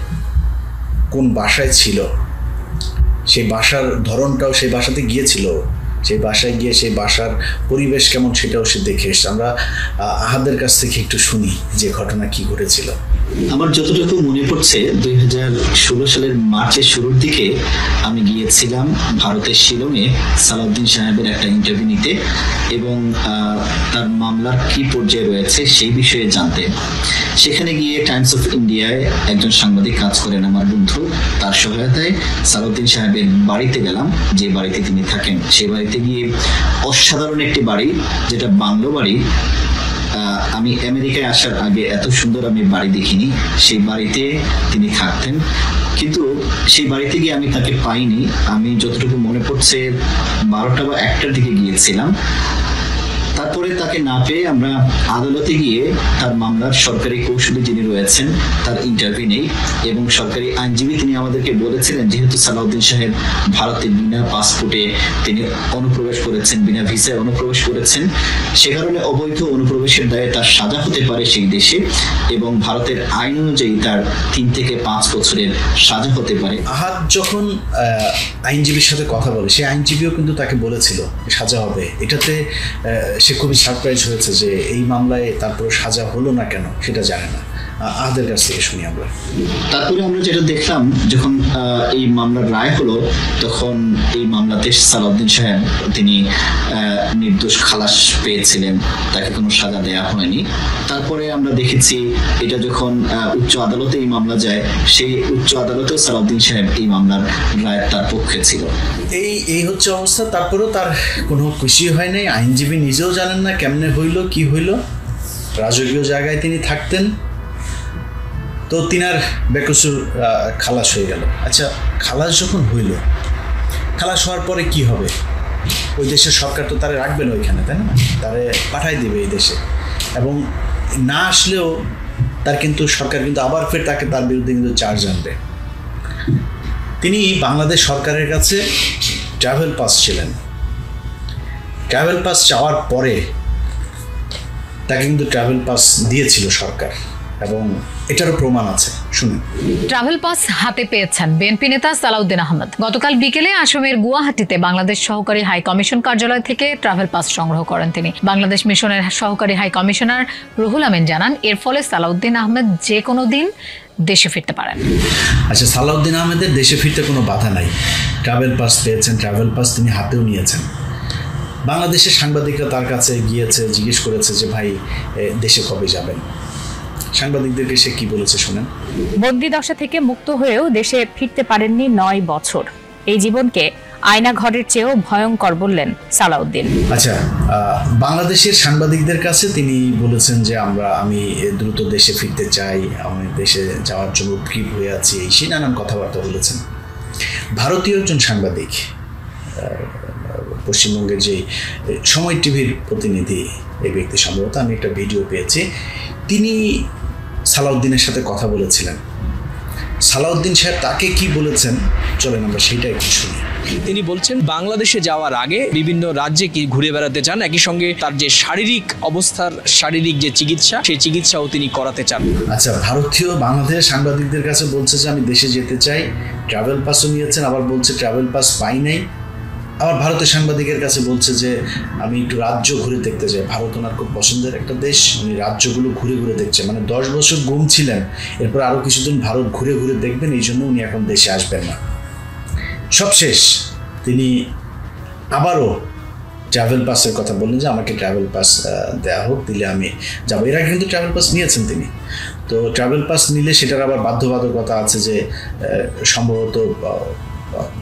কোন বাসায় ছিল, সেই বাসার ধরনটাও, সেই বাসাতে গিয়েছিল, সেই বাসায় গিয়ে সেই বাসার পরিবেশ কেমন সেটাও সে দেখে এসছে। আমরা আহাদের কাছ থেকে একটু শুনি যে ঘটনা কি ঘটেছিল। আমার যতটুকু মনে পড়ছে 2016 সালের মার্চের শুরুর দিকে আমি গিয়েছিলাম ভারতের শিলংয়ে সালাউদ্দিন সাহেবের একটা ইন্টারভিউ নিতে এবং তার মামলার কি পর্যায়ে রয়েছে সেই বিষয়ে জানতে। সেখানে গিয়ে টাইমস অফ ইন্ডিয়ায় একজন সাংবাদিক কাজ করেন আমার বন্ধু, তার সহায়তায় সালাউদ্দিন সাহেবের বাড়িতে গেলাম, যে বাড়িতে তিনি থাকেন। সেই বাড়িতে গিয়ে অসাধারণ একটি বাড়ি, যেটা বাংলো বাড়ি। আমি আমেরিকায় আসার আগে এত সুন্দর আমি বাড়ি দেখিনি। সেই বাড়িতে তিনি থাকতেন, কিন্তু সেই বাড়িতে গিয়ে আমি তাকে পাইনি। আমি যতটুকু মনে পড়ছে 12টা বা 1টার দিকে গিয়েছিলাম। তারপরে তাকে না পেয়ে আমরা আদালতে গিয়ে তার মামলার সরকারি কৌশলী যিনি রয়েছেন তার ইন্টারভিউ নেই, এবং সরকারি আইনজীবী তিনি আমাদেরকে বলেছিলেন যেহেতু সালাউদ্দিন সাহেব ভারতে বিনা পাসপোর্টে তিনি অনুপ্রবেশ করেছেন, বিনা ভিসায় অনুপ্রবেশ করেছেন, সে কারণে অবৈধ অনুপ্রবেশের দায়ে তার সাজা হতে পারে সেই দেশে, এবং ভারতের আইন অনুযায়ী তার 3 থেকে 5 বছরের সাজা হতে পারে। আহাদ যখন আইনজীবীর সাথে কথা বলে, সেই আইনজীবীও কিন্তু তাকে বলেছিল সাজা হবে। এটাতে সে খুবই সারপ্রাইজ হয়েছে যে এই মামলায় তারপরে সাজা হলো না কেন, সেটা জানে না। আহাদের কাছ থেকে শুনি আমরা। তারপরে আমরা যেটা দেখলাম, যখন এই মামলার রায় হলো তখন এই মামলাতে সালাউদ্দিন সাহেব তিনি নির্দোষ খালাস পেয়েছিলেন, তাকে কোনো সাজা দেওয়া হয়নি। তারপরে আমরা দেখেছি এটা যখন উচ্চ আদালতে এই মামলা যায়, সেই উচ্চ আদালতেও সালাউদ্দিন সাহেব এই মামলার রায় তার পক্ষে ছিল। এই হচ্ছে অবস্থা। তারপরেও তার কোনো খুশি হয় নাই, আইনজীবী নিজেও জানেন না কেমনে হইল কি হইল। রাজকীয় জায়গায় তিনি থাকতেন, তো তিনার বেকসুর খালাস হয়ে গেল। আচ্ছা, খালাস যখন হইল, খালাস হওয়ার পরে কি হবে? ওই দেশের সরকার তো তারা রাখবে না ওইখানে, তাই না? তারে পাঠাই দেবে এই দেশে, এবং না আসলেও তার কিন্তু সরকার কিন্তু আবার ফের তাকে তার বিরুদ্ধে কিন্তু চার্জ আনবে। তিনি বাংলাদেশ সরকারের কাছে ট্রাভেল পাস ছিলেন। ট্রাভেল পাস চাওয়ার পরে তাকে কিন্তু ট্রাভেল পাস দিয়েছিল সরকার, এবং এটারও প্রমাণ আছে। শুনুন। ট্রাভেল পাস হাতে পেয়েছেন বিএনপি নেতা সালাউদ্দিন আহমেদ। গতকাল বিকেলে আসামের গুয়াহাটিতে বাংলাদেশ সহকারী হাই কমিশন কার্যালয় থেকে ট্রাভেল পাস সংগ্রহ করেন তিনি। বাংলাদেশ মিশনের সহকারী হাই কমিশনার রুহুল আমিন জানান, এর ফলে সালাউদ্দিন আহমেদ যে কোনো দিন দেশে ফিরতে পারেন। আচ্ছা, সালাউদ্দিন আহমেদের দেশে ফিরতে কোনো বাধা নাই। ট্রাভেল পাস পেয়েছেন, ট্রাভেল পাস তিনি হাতেও নিয়েছেন। বাংলাদেশের সাংবাদিকরা তার কাছে গিয়েছে, জিজ্ঞেস করেছে যে ভাই দেশে কবে যাবেন। সাংবাদিকদেরকে সে কি বলেছে শুনেন। বন্দি দশা থেকে মুক্ত হয়েও দেশে ফিরতে পারেননি 9 বছর। এই জীবনকে আয়না ঘরের চেয়েও ভয়ঙ্কর বললেন সালাউদ্দিন। আচ্ছা, বাংলাদেশের সাংবাদিকদের কাছে তিনি বলেছেন যে আমি দ্রুত দেশে ফিরতে চাই, আমি দেশে যাওয়ার জন্য উদ্গ্রীব হয়ে আছি, এই সেই নানান কথাবার্তা বলেছেন। ভারতীয় একজন সাংবাদিক, পশ্চিমবঙ্গের যে সময় টিভির প্রতিনিধি, এই ব্যক্তি সম্ভবত, আমি একটা ভিডিও পেয়েছি, তিনি সালাউদ্দিনের সাথে কথা বলেছিলেন। সালাউদ্দিন সাহেব তাকে কি বলেছেন, চলেন আমরা সেইটা একটু শুনি। তিনি বলছেন বাংলাদেশে যাওয়ার আগে বিভিন্ন রাজ্যে কি ঘুরে বেড়াতে চান, একই সঙ্গে তার যে শারীরিক অবস্থার শারীরিক যে চিকিৎসা, সেই চিকিৎসাও তিনি করাতে চান। আচ্ছা, ভারতীয় বাংলাদেশ সাংবাদিকদের কাছে বলছে যে আমি দেশে যেতে চাই, ট্রাভেল পাসও নিয়েছেন, আবার বলছে ট্রাভেল পাস পাই নাই। আবার ভারতের সাংবাদিকের কাছে বলছে যে আমি একটু রাজ্য ঘুরে দেখতে চাই। ভারত ওনার খুব পছন্দের একটা দেশ, উনি রাজ্যগুলো ঘুরে ঘুরে দেখছে। মানে 10 বছর গুম ছিলেন, এরপর আরও কিছুদিন ভারত ঘুরে ঘুরে দেখবেন, এই জন্য উনি এখন দেশে আসবেন না। সবশেষ তিনি আবারও ট্রাভেল পাসের কথা বললেন যে আমাকে ট্রাভেল পাস দেওয়া হোক, দিলে আমি যাবো। এর আগে কিন্তু ট্রাভেল পাস নিয়েছেন তিনি। তো ট্রাভেল পাস নিলে সেটার আবার বাধ্যবাধকতা আছে যে সম্ভবত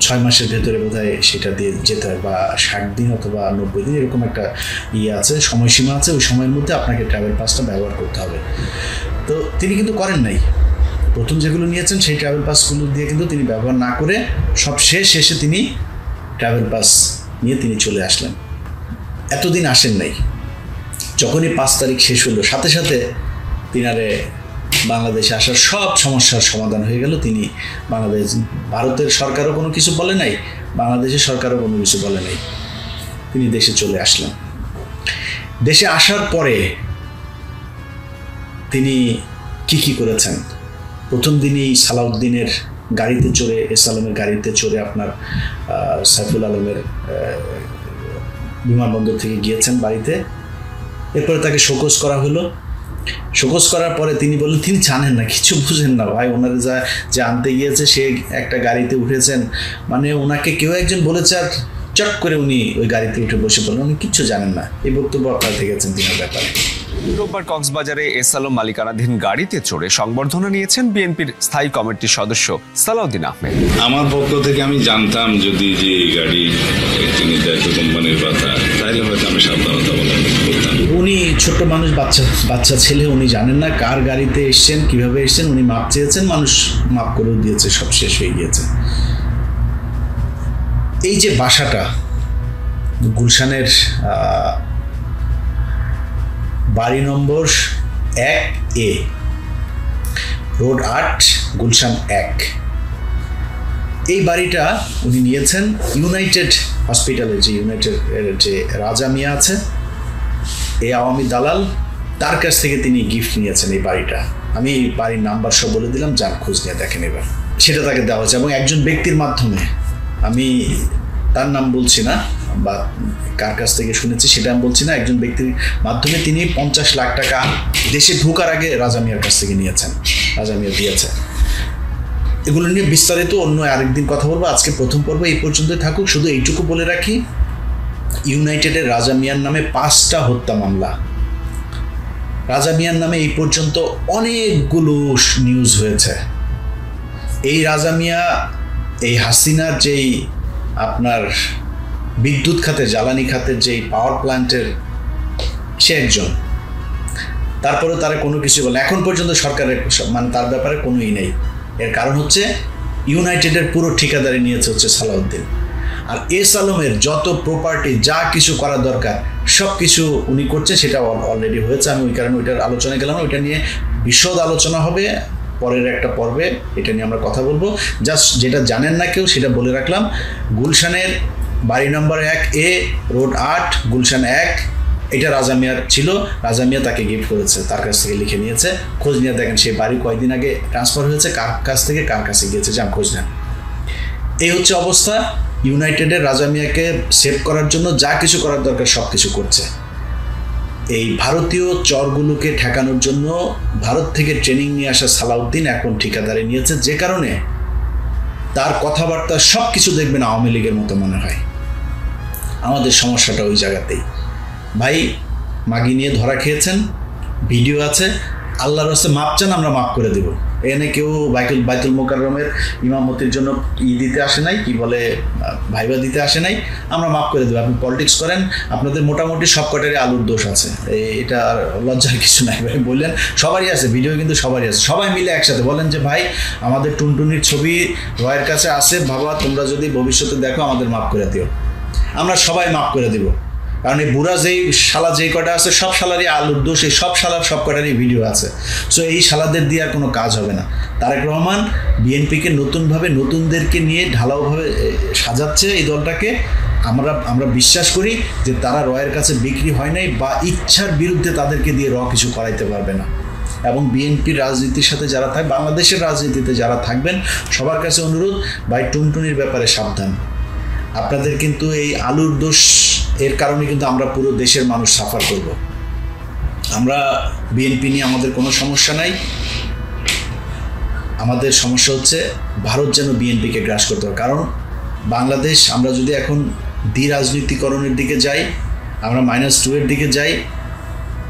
6 মাসের ভেতরে বোধহয় সেটা দিয়ে যেতে হয়, বা 60 দিন অথবা 90 দিন এরকম একটা আছে, সময়সীমা আছে। ওই সময়ের মধ্যে আপনাকে ট্রাভেল পাসটা ব্যবহার করতে হবে। তো তিনি কিন্তু করেন নাই। প্রথম যেগুলো নিয়েছেন সেই ট্রাভেল পাসগুলো দিয়ে কিন্তু তিনি ব্যবহার না করে সব শেষে তিনি ট্রাভেল পাস নিয়ে তিনি চলে আসলেন। এতদিন আসেন নাই। যখনই 5 তারিখ শেষ হলো, সাথে সাথে তিনারে বাংলাদেশে আসার সব সমস্যার সমাধান হয়ে গেল। তিনি ভারতের সরকারও কোনো কিছু বলে নাই, বাংলাদেশের সরকারও কোনো কিছু বলে নাই, তিনি দেশে চলে আসলেন। দেশে আসার পরে তিনি কি করেছেন? প্রথম দিনই সালাউদ্দিনের গাড়িতে চড়ে, এস আলমের গাড়িতে চড়ে আপনার সাইফুল আলমের বিমানবন্দর থেকে গিয়েছেন বাড়িতে। এরপরে তাকে শোকজ করা হলো। শোকজ করার পরে তিনি বললেন তিনি জানেন না, কিছু বুঝেন না ভাই, ওনারা যে আনতে গিয়েছে সে একটা গাড়িতে উঠেছেন, মানে ওনাকে কেউ একজন বলেছে আর চট করে উনি ওই গাড়িতে উঠে বসে পড়লেন, উনি কিচ্ছু জানেন না। এই বক্তব্য আপনারা দেখেছেন তিনার ব্যাপারে। রোববার কক্সবাজারে এস আলম মালিকানাধীন গাড়িতে চড়ে সংবর্ধনা নিয়েছেন বিএনপির স্থায়ী কমিটির সদস্য সালাউদ্দিন আহমেদ। আমার পক্ষ থেকে আমি জানতাম যদি যে এই গাড়ি তিনি দায়িত্ব কোম্পানির কথা, তাহলে হয়তো আমি সাবধানতা অবলম্বন করতাম। উনি ছোট্ট মানুষ, বাচ্চা ছেলে, উনি জানেন না কার গাড়িতে এসছেন, কিভাবে এসছেন। উনি মাপ চেয়েছেন, মানুষ মাপ করেও দিয়েছে, সব শেষ হয়ে গিয়েছে। এই যে বাসাটা গুলশানের বাড়ি নম্বর 1A, রোড 8, গুলশান 1, এই বাড়িটা উনি নিয়েছেন ইউনাইটেড হসপিটালের যে রাজা মিয়া আছে, এই আওয়ামী দালাল, তার কাছ থেকে তিনি গিফট নিয়েছেন এই বাড়িটা। আমি এই বাড়ির নাম্বার সব বলে দিলাম, যান খোঁজ নিয়ে দেখেন এবার। সেটা তাকে দেওয়া হয়েছে এবং একজন ব্যক্তির মাধ্যমে, আমি তার নাম বলছি না বা কার কাছ থেকে শুনেছি সেটা আমি বলছি না, একজন ব্যক্তির মাধ্যমে তিনি 50 লাখ টাকা দেশে ঢোকার আগে রাজা মিয়ার কাছ থেকে নিয়েছেন, রাজা মিয়া দিয়েছে। এগুলো নিয়ে বিস্তারিত অন্য আরেকদিন কথা বলবো। আজকে প্রথম পর্ব এই পর্যন্ত থাকুক। শুধু এইটুকু বলে রাখি, ইউনাইটেডের রাজা মিয়ার নামে 5টা হত্যা মামলা। রাজা মিয়ার নামে এই পর্যন্ত অনেকগুলো নিউজ হয়েছে। এই রাজা মিয়া এই হাসিনার যেই আপনার বিদ্যুৎ খাতে, জ্বালানি খাতের যেই পাওয়ার প্ল্যান্টের সে একজন, তারপরে তারা কোনো কিছু বলে এখন পর্যন্ত সরকারের মানে তার ব্যাপারে কোনোই নেই। এর কারণ হচ্ছে ইউনাইটেডের পুরো ঠিকাদারি নিয়েছে হচ্ছে সালাউদ্দিন। আর এস আলমের যত প্রপার্টি, যা কিছু করা দরকার সব কিছু উনি করছে, সেটা অলরেডি হয়েছে। আমি ওই কারণে ওইটার আলোচনায় গেলাম, ওইটা নিয়ে বিশদ আলোচনা হবে পরের একটা পর্বে, এটা নিয়ে আমরা কথা বলবো। জাস্ট যেটা জানেন না কেউ সেটা বলে রাখলাম। গুলশানের বাড়ি নম্বর 1A, রোড 8, গুলশান 1, এটা রাজা মিয়ার ছিল। রাজা মিয়া তাকে গিফট করেছে, তার কাছ থেকে লিখে নিয়েছে। খোঁজ নিয়ে দেখেন সেই বাড়ি কয়েকদিন আগে ট্রান্সফার হয়েছে, কার কাছ থেকে কার কাছে গিয়েছে, যান খোঁজ নেন। এই হচ্ছে অবস্থা। ইউনাইটেডের রাজা মিয়াকে সেভ করার জন্য যা কিছু করার দরকার সব কিছু করছে। এই ভারতীয় চরগুলোকে ঠেকানোর জন্য ভারত থেকে ট্রেনিং নিয়ে আসা সালাউদ্দিন এখন ঠিকাদারি নিয়েছে, যে কারণে তার কথাবার্তা সব কিছু দেখবেন আওয়ামী লীগের মতো মনে হয়। আমাদের সমস্যাটা ওই জায়গাতেই। ভাই মাগি নিয়ে ধরা খেয়েছেন, ভিডিও আছে, আল্লাহর রাস্তায় মাপ চান, আমরা মাপ করে দেব। এনে কেউ বাইতুল মোকাররমের ইমামতির জন্য দিতে আসে নাই, কি বলে ভাইবা দিতে আসে নাই, আমরা মাপ করে দেবো। আপনি পলিটিক্স করেন, আপনাদের মোটামুটি সব কটারই আলুর দোষ আছে, এটা লজ্জার কিছু নাই ভাই। বললেন সবারই আছে, ভিডিও কিন্তু সবারই আছে। সবাই মিলে একসাথে বলেন যে ভাই আমাদের টুনটুনির ছবি রয়ের কাছে আছে, বাবা তোমরা যদি ভবিষ্যতে দেখো আমাদের মাপ করে দিও, আমরা সবাই মাপ করে দিব। কারণ এই বুড়া যেই শালা যেই কটা আছে সব শালারই আলুর দোষ, এই সব শালার সব কটারই ভিডিও আছে। সো এই শালাদের দিয়ে আর কোনো কাজ হবে না। তারেক রহমান বিএনপিকে নতুনভাবে নতুনদেরকে নিয়ে ঢালাওভাবে সাজাচ্ছে এই দলটাকে। আমরা বিশ্বাস করি যে তারা রয়ের কাছে বিক্রি হয় নাই, বা ইচ্ছার বিরুদ্ধে তাদেরকে দিয়ে কিছু করাইতে পারবে না। এবং বিএনপির রাজনীতির সাথে যারা থাকে, বাংলাদেশের রাজনীতিতে যারা থাকবেন, সবার কাছে অনুরোধ, ভাই টুনটুনির ব্যাপারে সাবধান। আপনাদের কিন্তু এই আলুর দোষ এর কারণে কিন্তু আমরা পুরো দেশের মানুষ সাফার করব। আমরা বিএনপি নিয়ে আমাদের কোনো সমস্যা নাই, আমাদের সমস্যা হচ্ছে ভারত যেন বিএনপিকে গ্রাস করতে পারে। কারণ বাংলাদেশ, আমরা যদি এখন দ্বিরাজনীতিকরণের দিকে যাই, আমরা -2 এর দিকে যাই,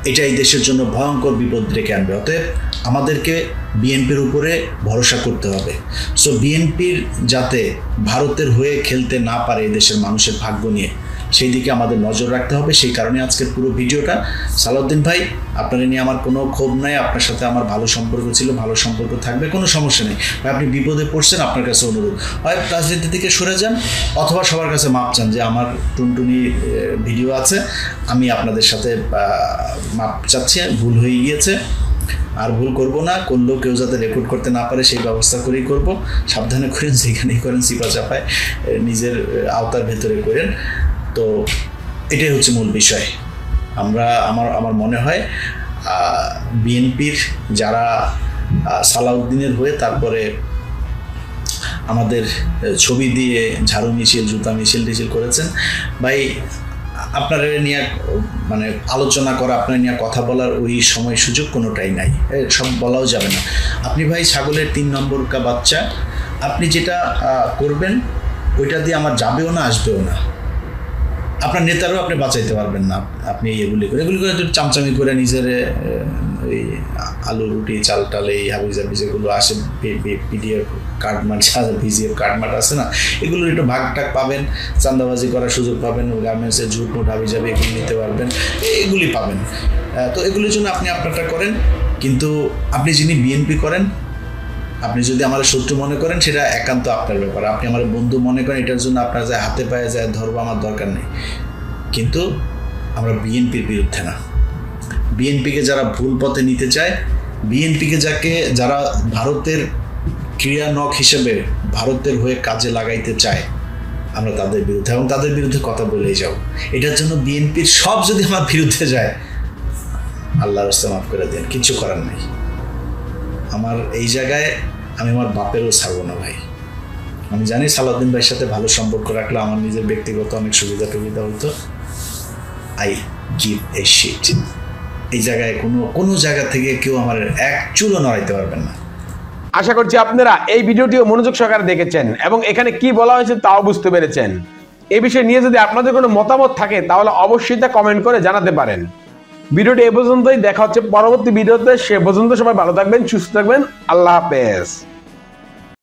এটাই দেশের জন্য ভয়ঙ্কর বিপদ ডেকে আনবে। অতএব আমাদেরকে বিএনপির উপরে ভরসা করতে হবে। সো বিএনপির যাতে ভারতের হয়ে খেলতে না পারে এই দেশের মানুষের ভাগ্য নিয়ে, সেই দিকে আমাদের নজর রাখতে হবে। সেই কারণে আজকের পুরো ভিডিওটা। সালাউদ্দিন ভাই, আপনার নিয়ে আমার কোনো ক্ষোভ নাই, আপনার সাথে আমার ভালো সম্পর্ক ছিল, ভালো সম্পর্ক থাকবে, কোনো সমস্যা নেই ভাই। আপনি বিপদে পড়ছেন, আপনার কাছে অনুরোধ হয় রাজনীতি থেকে সরে যান, অথবা সবার কাছে মাপ চান যে আমার টুনটুনি ভিডিও আছে, আমি আপনাদের সাথে মাপ চাচ্ছি, ভুল হয়ে গিয়েছে, আর ভুল করব না, করলেও কেউ যাতে রেকর্ড করতে না পারে সেই ব্যবস্থা করেই করব। সাবধানে করেন, যেখানেই করেন চিপা চাপায় নিজের আওতার ভেতরে করেন। তো এটাই হচ্ছে মূল বিষয়। আমার মনে হয় বিএনপির যারা সালাউদ্দিনের হয়ে তারপরে আমাদের ছবি দিয়ে ঝাড়ু মিছিল, জুতা মিছিল করেছেন ভাই, আপনারা নিয়ে মানে আলোচনা করা, আপনার নিয়ে কথা বলার ওই সময় সুযোগ কোনোটাই নাই, সব বলাও যাবে না। আপনি ভাই ছাগলের 3 নম্বর কা বাচ্চা, আপনি যেটা করবেন ওইটা দিয়ে আমার যাবেও না, আসবেও না, আপনার নেতারও আপনি বাঁচাইতে পারবেন না। আপনি এগুলি করে চামচামি করে নিজের এই আলু রুটি চাল টাল এই হাবিজাবি যেগুলো আসে, পিডিএফ কার্ডমার্ট, ভিজিএফ কার্ডমার্ট আছে না, এগুলোর একটু ভাগ টাগ পাবেন, চান্দাবাজি করার সুযোগ পাবেন, গার্মেন্টসের ঝুট মুট হাবিজাবি এগুলো নিতে পারবেন, এগুলি পাবেন। তো এগুলির জন্য আপনি আপনারটা করেন, কিন্তু আপনি যিনি বিএনপি করেন, আপনি যদি আমার শত্রু মনে করেন সেটা একান্ত আপনার ব্যাপার। আপনি আমার বন্ধু মনে করেন, এটার জন্য আপনার যায় হাতে পায়ে যায় ধরবো, আমার দরকার নেই। কিন্তু আমরা বিএনপির বিরুদ্ধে না। বিএনপিকে যারা ভুল পথে নিতে চায়, বিএনপিকে যারা ভারতের ক্রিয়ানক হিসেবে ভারতের হয়ে কাজে লাগাইতে চায়, আমরা তাদের বিরুদ্ধে, এবং তাদের বিরুদ্ধে কথা বলেই যাব। এটার জন্য বিএনপির সব যদি আমার বিরুদ্ধে যায়, আল্লাহর রাস্তা মাফ করে দেন, কিছু করার নেই। আমার এই জায়গায় আমি আমার বাপেরও ছাড়বো না ভাই। আমি জানি সালাউদ্দিন ভাইয়ের সাথে ভালো সম্পর্ক রাখলে আমার নিজের ব্যক্তিগত অনেক সুবিধা হতো। I give a sheet. এই জায়গায় কোনো জায়গা থেকে কেউ আমার এক চুলও নড়াইতে পারবেন না। আশা করছি আপনারা এই ভিডিওটিও মনোযোগ সহকারে দেখেছেন এবং এখানে কি বলা হয়েছে তাও বুঝতে পেরেছেন। এই বিষয় নিয়ে যদি আপনাদের কোনো মতামত থাকে তাহলে অবশ্যই তা কমেন্ট করে জানাতে পারেন। ভিডিওটি এ পর্যন্তই, দেখা হচ্ছে পরবর্তী ভিডিওতে। সে পর্যন্ত সবাই ভালো থাকবেন, সুস্থ থাকবেন, আল্লাহ হাফেজ।